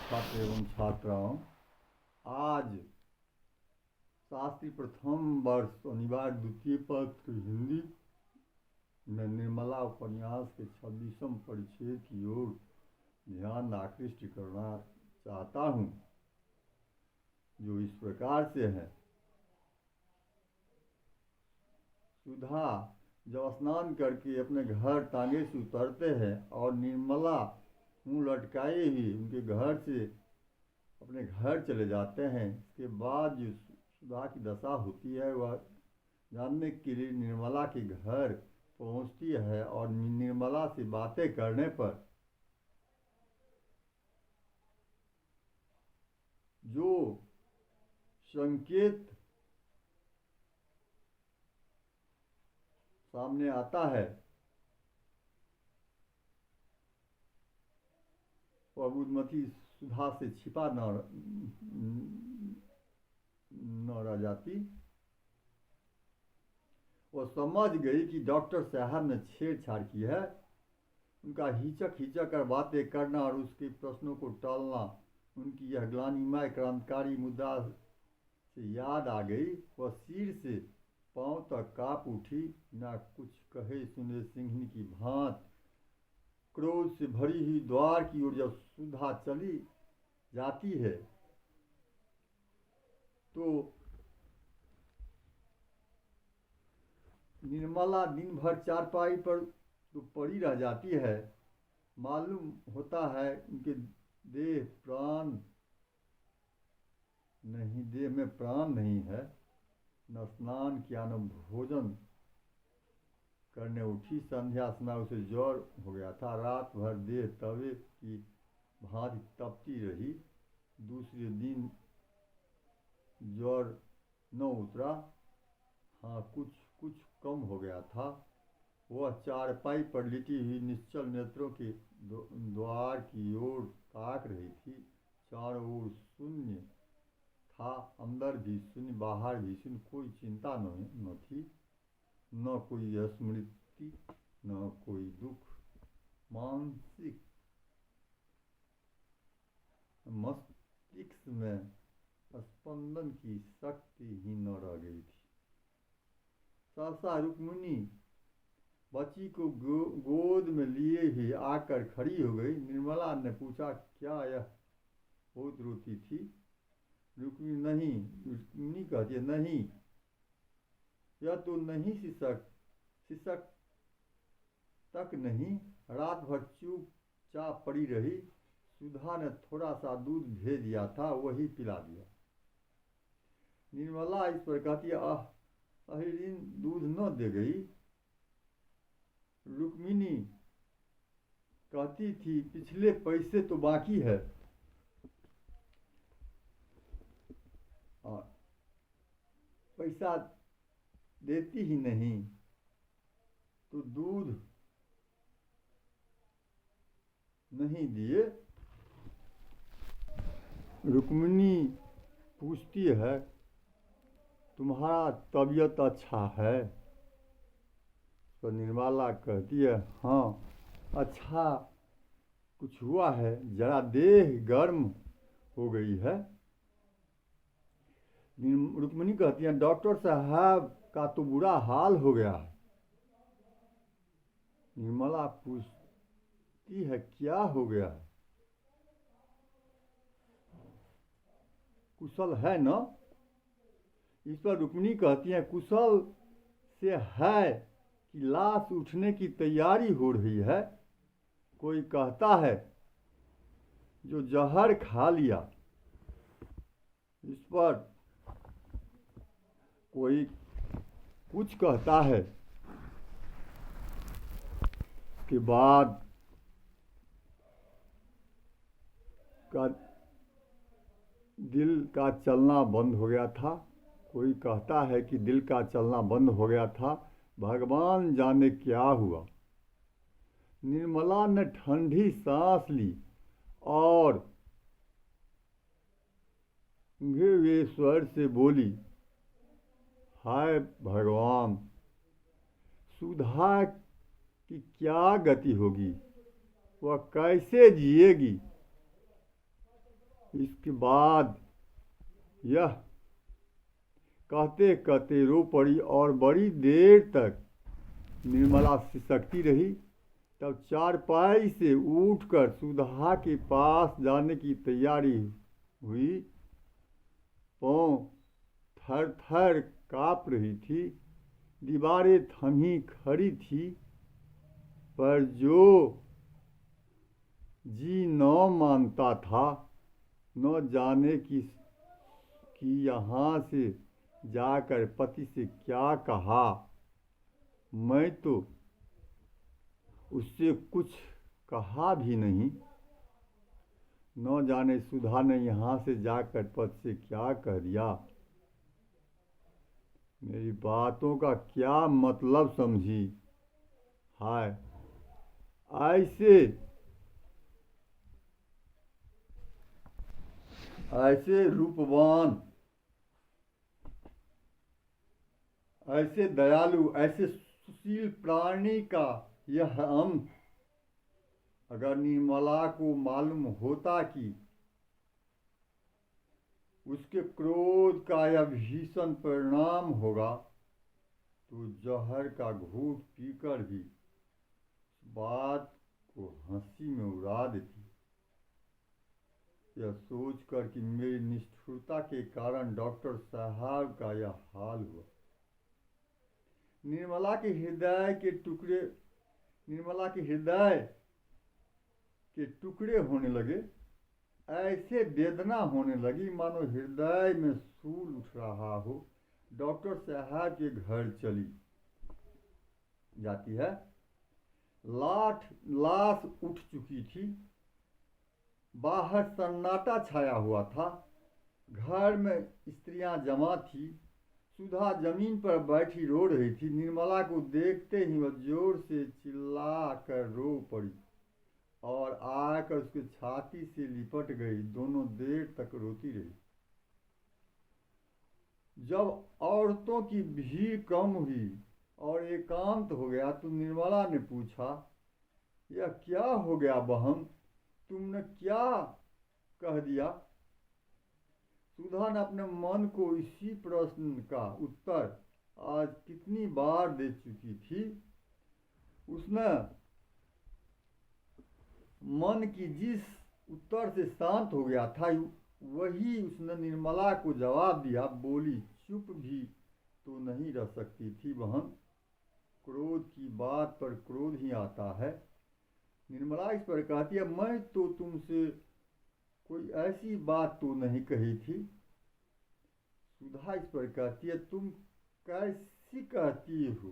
छात्र एवं छात्राओं, आज शास्त्री प्रथम वर्ष शनिवार द्वितीय पत्र हिंदी में निर्मला उपन्यास के 26वें परिच्छेद की ओर ध्यान आकृष्ट करना चाहता हूँ, जो इस प्रकार से है। सुधा जब स्नान करके अपने घर टांगे से उतरते हैं और निर्मला मुँह लटकाए ही उनके घर से अपने घर चले जाते हैं, इसके बाद जो सुधा की दशा होती है वह जानने के लिए निर्मला के घर पहुंचती है और निर्मला से बातें करने पर जो संकेत सामने आता है वह बुद्धमती सुधा से छिपा न रह जाती। वह समझ गई कि डॉक्टर साहब ने छेड़छाड़ की है। उनका हिचक कर बातें करना और उसके प्रश्नों को टालना उनकी यह ग्लानिमय क्रांतिकारी मुद्दा से याद आ गई। वह सिर से पांव तक कांप उठी, ना कुछ कहे सुने सिंहनी की भांति क्रोध से भरी हुई द्वार की ओर जब सुधा चली जाती है तो निर्मला दिन भर चारपाई पर तो पड़ी रह जाती है। मालूम होता है उनके देह में प्राण नहीं है। न स्नान किया न भोजन करने उठी। संध्या समय उसे ज्वर हो गया था। रात भर देह तवे की भांति तपती रही। दूसरे दिन ज्वर न उतरा, हाँ कुछ कम हो गया था। वह चारपाई पर लिटी हुई निश्चल नेत्रों के द्वार की ओर ताक रही थी। चारों ओर शून्य था, अंदर भी शून्य बाहर भी शून्य। कोई चिंता न थी, न कोई स्मृति, न कोई दुख। मानसिक मस्तिष्क में स्पंदन की शक्ति ही न रह गई थी। सहसा रुक्मिणी बच्ची को गोद में लिए ही आकर खड़ी हो गई। निर्मला ने पूछा, क्या यह बहुत रोती थी? रुक्मिणी कहती है, नहीं, यह तो नहीं शिशक तक नहीं। रात भर चुपचाप पड़ी रही। सुधा ने थोड़ा सा दूध भेज दिया था, वही पिला दिया। निर्मला इस पर कहती है, अहिरीन दूध न दे गई? रुक्मिणी कहती थी, पिछले पैसे तो बाकी है। पैसा देती ही नहीं तो दूध नहीं दिए। रुक्मिणी पूछती है, तुम्हारा तबीयत अच्छा है? तो निर्मला कहती है, हाँ अच्छा कुछ हुआ है, जरा देह गर्म हो गई है। रुक्मिणी कहती है, डॉक्टर साहब का तो बुरा हाल हो गया है। निर्मला पूछती है, क्या हो गया है? कुशल है न? इस पर रुक्मिणी कहती है, कुशल से है कि लाश उठने की तैयारी हो रही है। कोई कहता है जो जहर खा लिया। इस पर कोई कुछ कहता है कि बाद का दिल का चलना बंद हो गया था। कोई कहता है कि दिल का चलना बंद हो गया था। भगवान जाने क्या हुआ। निर्मला ने ठंडी सांस ली और वे स्वर से बोली, हाय भगवान, सुधा की क्या गति होगी? वह कैसे जिएगी? इसके बाद यह कहते कहते रो पड़ी और बड़ी देर तक निर्मला सिसकती रही। तब चारपाई से उठकर सुधा के पास जाने की तैयारी हुई। पाँव थर थर काँप रही थी, दीवारें थमी खड़ी थी, पर जो जी न मानता था, न जाने कि यहाँ से जाकर पति से क्या कहा। मैं तो उससे कुछ कहा भी नहीं, न जाने सुधा ने यहाँ से जाकर पति से क्या कह दिया। मेरी बातों का क्या मतलब समझी। हाय, ऐसे रूपवान, ऐसे दयालु, ऐसे सुशील प्राणी का यह अंत अगर निर्मला को मालूम होता कि उसके क्रोध का यह भीषण परिणाम होगा, तो जहर का घूंट पीकर भी बात को हंसी में उड़ा देती। यह सोचकर कि मेरी निष्ठुरता के कारण डॉक्टर साहब का यह हाल हुआ, निर्मला के हृदय के टुकड़े होने लगे। ऐसे वेदना होने लगी मानो हृदय में सूल उठ रहा हो। डॉक्टर साहब के घर चली जाती है। लाश उठ चुकी थी। बाहर सन्नाटा छाया हुआ था। घर में स्त्रियां जमा थी। सुधा जमीन पर बैठी रो रही थी। निर्मला को देखते ही वह जोर से चिल्ला कर रो पड़ी और आकर उसके छाती से लिपट गई। दोनों देर तक रोती रही। जब औरतों की भीड़ कम हुई और एकांत हो गया तो निर्मला ने पूछा, यह क्या हो गया बहन, तुमने क्या कह दिया? सुधा ने अपने मन को इसी प्रश्न का उत्तर आज कितनी बार दे चुकी थी। उसने मन की जिस उत्तर से शांत हो गया था, वही उसने निर्मला को जवाब दिया। बोली, चुप भी तो नहीं रह सकती थी बहन, क्रोध की बात पर क्रोध ही आता है। निर्मला इस पर कहती है, मैं तो तुमसे कोई ऐसी बात तो नहीं कही थी। सुधा इस पर कहती है, तुम कैसी कहती हो,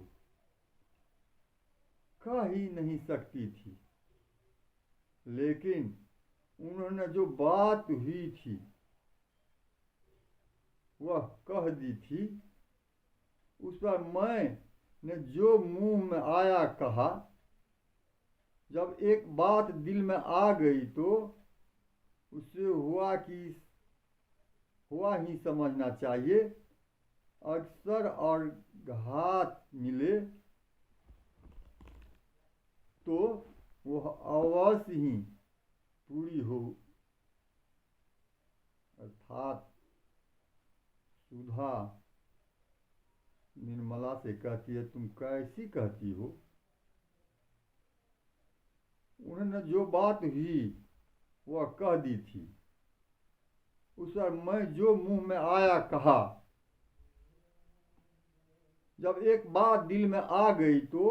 कह ही नहीं सकती थी, लेकिन उन्होंने जो बात हुई थी वह कह दी थी। उस पर मैंने जो मुंह में आया कहा। जब एक बात दिल में आ गई तो उसे हुआ ही समझना चाहिए। अक्सर और घात मिले तो वह अवश्य ही पूरी हो। अर्थात सुधा निर्मला से कहती है, तुम कैसी कहती हो, उन्होंने जो बात हुई वह कह दी थी। उस पर मैं जो मुंह में आया कहा। जब एक बात दिल में आ गई तो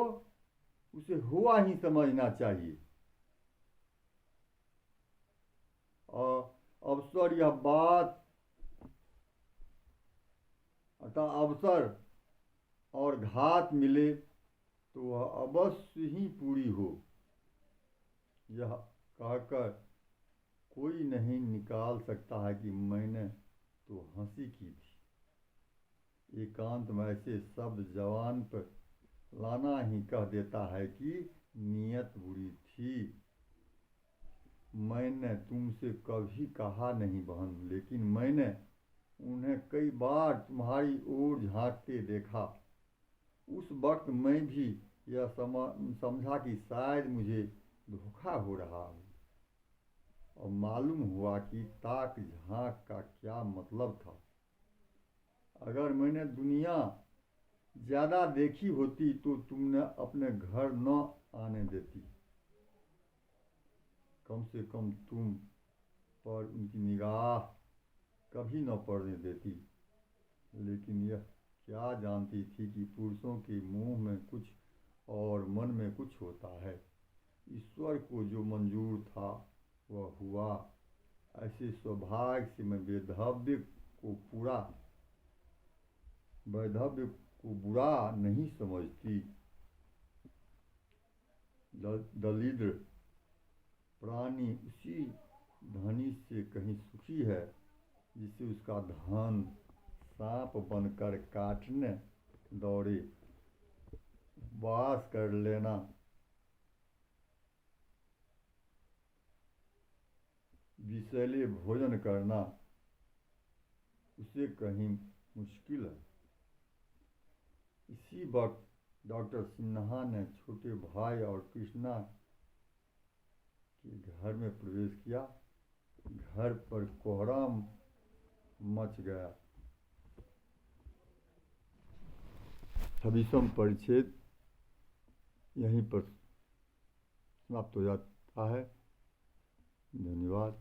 उसे हुआ ही समझना चाहिए। और अवसर यह बात अतः अवसर और घात मिले तो वह अवश्य ही पूरी हो, यह कहकर कोई नहीं निकाल सकता है कि मैंने तो हंसी की थी। एकांत में ऐसे शब्द जवान पर लाना ही कह देता है कि नीयत बुरी थी। मैंने तुमसे कभी कहा नहीं बहन, लेकिन मैंने उन्हें कई बार तुम्हारी ओर झांकते देखा। उस वक्त मैं भी यह समझा कि शायद मुझे धोखा हो रहा हो। और मालूम हुआ कि ताक झांक का क्या मतलब था। अगर मैंने दुनिया ज़्यादा देखी होती तो तुमने अपने घर न आने देती। कम से कम तुम पर उनकी निगाह कभी न पड़ने देती। लेकिन यह क्या जानती थी कि पुरुषों के मुंह में कुछ और मन में कुछ होता है। ईश्वर को जो मंजूर था वह हुआ। ऐसे सौभाग्य से मैं वैधव्य को बुरा नहीं समझती। दलिद्र प्राणी उसी धनी से कहीं सुखी है जिसे उसका धन सांप बनकर काटने दौड़े। वास कर लेना, विषैले भोजन करना उसे कहीं मुश्किल है। इसी वक्त डॉक्टर सिन्हा ने छोटे भाई और कृष्णा के घर में प्रवेश किया। घर पर कोहराम मच गया। 26वां परिच्छेद यहीं पर समाप्त हो जाता है। धन्यवाद।